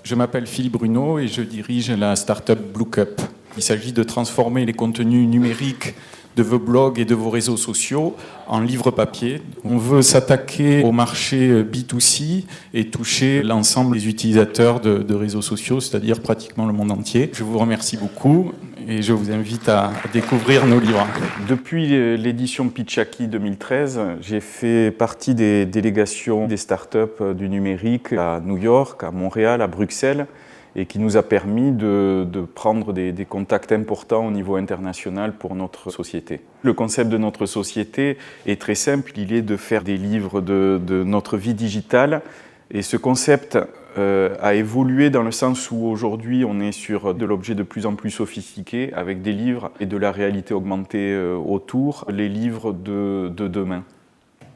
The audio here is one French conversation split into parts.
Je m'appelle Philippe Bruno et je dirige la start-up Bluecup. Il s'agit de transformer les contenus numériques de vos blogs et de vos réseaux sociaux en livres papier. On veut s'attaquer au marché B2C et toucher l'ensemble des utilisateurs de réseaux sociaux, c'est-à-dire pratiquement le monde entier. Je vous remercie beaucoup et je vous invite à découvrir nos livres. Depuis l'édition Pitchaki 2013, j'ai fait partie des délégations des startups du numérique à New York, à Montréal, à Bruxelles, et qui nous a permis de prendre des contacts importants au niveau international pour notre société. Le concept de notre société est très simple, il est de faire des livres de notre vie digitale, et ce concept a évolué dans le sens où aujourd'hui on est sur de l'objet de plus en plus sophistiqué avec des livres et de la réalité augmentée autour, les livres de demain.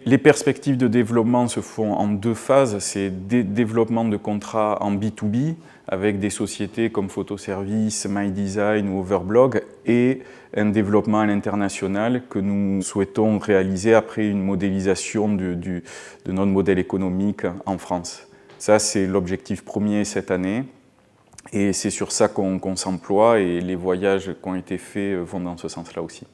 Les perspectives de développement se font en deux phases, c'est des développements de contrats en B2B avec des sociétés comme Photoservice, MyDesign ou Overblog et un développement à l'international que nous souhaitons réaliser après une modélisation de notre modèle économique en France. Ça, c'est l'objectif premier cette année et c'est sur ça qu'on s'emploie et les voyages qui ont été faits vont dans ce sens-là aussi.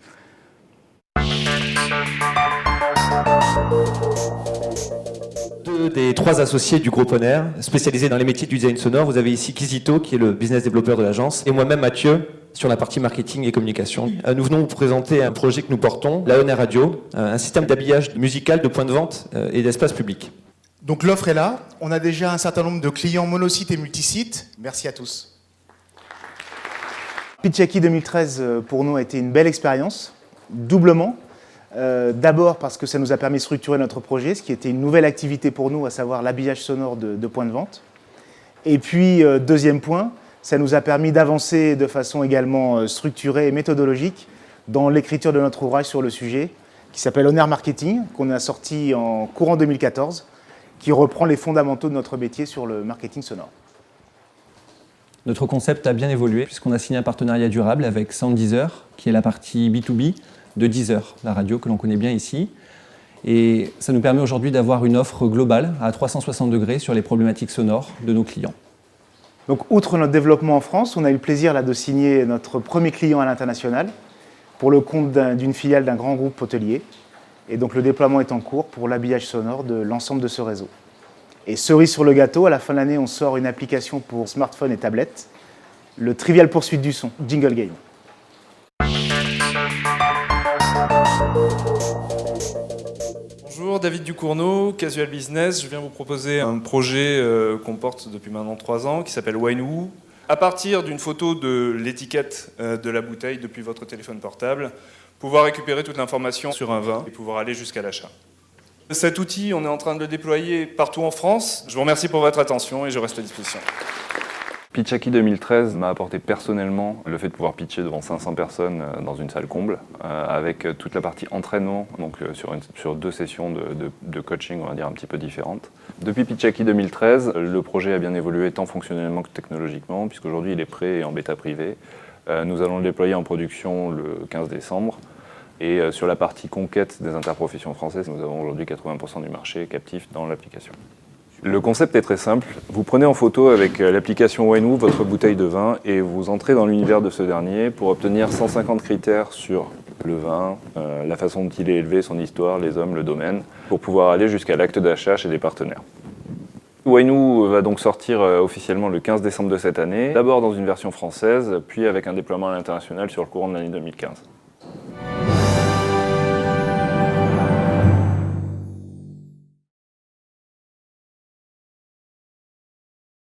Deux des trois associés du groupe Honor, spécialisés dans les métiers du design sonore. Vous avez ici Kizito, qui est le business développeur de l'agence, et moi-même Mathieu, sur la partie marketing et communication. Nous venons vous présenter un projet que nous portons, la Honor Radio, un système d'habillage musical de points de vente et d'espace public. Donc l'offre est là, on a déjà un certain nombre de clients monosites et multisites. Merci à tous. Pitchaki 2013 pour nous a été une belle expérience, doublement. D'abord parce que ça nous a permis de structurer notre projet, ce qui était une nouvelle activité pour nous, à savoir l'habillage sonore de points de vente. Et puis, deuxième point, ça nous a permis d'avancer de façon également structurée et méthodologique dans l'écriture de notre ouvrage sur le sujet, qui s'appelle Honor Marketing, qu'on a sorti en courant 2014, qui reprend les fondamentaux de notre métier sur le marketing sonore. Notre concept a bien évolué puisqu'on a signé un partenariat durable avec Sounddeezer, qui est la partie B2B de Deezer, la radio que l'on connaît bien ici. Et ça nous permet aujourd'hui d'avoir une offre globale à 360 degrés sur les problématiques sonores de nos clients. Donc, outre notre développement en France, on a eu le plaisir là, de signer notre premier client à l'international pour le compte d'une filiale d'un grand groupe hôtelier. Et donc le déploiement est en cours pour l'habillage sonore de l'ensemble de ce réseau. Et cerise sur le gâteau, à la fin de l'année, on sort une application pour smartphone et tablette, le Trivial Poursuite du son, Jingle Game. Bonjour, David Ducournau, Casual Business. Je viens vous proposer un projet qu'on porte depuis maintenant 3 ans qui s'appelle Winewoo. À partir d'une photo de l'étiquette de la bouteille depuis votre téléphone portable, pouvoir récupérer toute l'information sur un vin et pouvoir aller jusqu'à l'achat. Cet outil, on est en train de le déployer partout en France. Je vous remercie pour votre attention et je reste à disposition. Pitchaki 2013 m'a apporté personnellement le fait de pouvoir pitcher devant 500 personnes dans une salle comble, avec toute la partie entraînement, donc sur 2 sessions de coaching, on va dire, un petit peu différentes. Depuis Pitchaki 2013, le projet a bien évolué tant fonctionnellement que technologiquement, puisqu'aujourd'hui il est prêt et en bêta privée. Nous allons le déployer en production le 15 décembre. Et sur la partie conquête des interprofessions françaises, nous avons aujourd'hui 80% du marché captif dans l'application. Le concept est très simple. Vous prenez en photo avec l'application Winewoo votre bouteille de vin et vous entrez dans l'univers de ce dernier pour obtenir 150 critères sur le vin, la façon dont il est élevé, son histoire, les hommes, le domaine, pour pouvoir aller jusqu'à l'acte d'achat chez des partenaires. Winewoo va donc sortir officiellement le 15 décembre de cette année, d'abord dans une version française, puis avec un déploiement à l'international sur le courant de l'année 2015.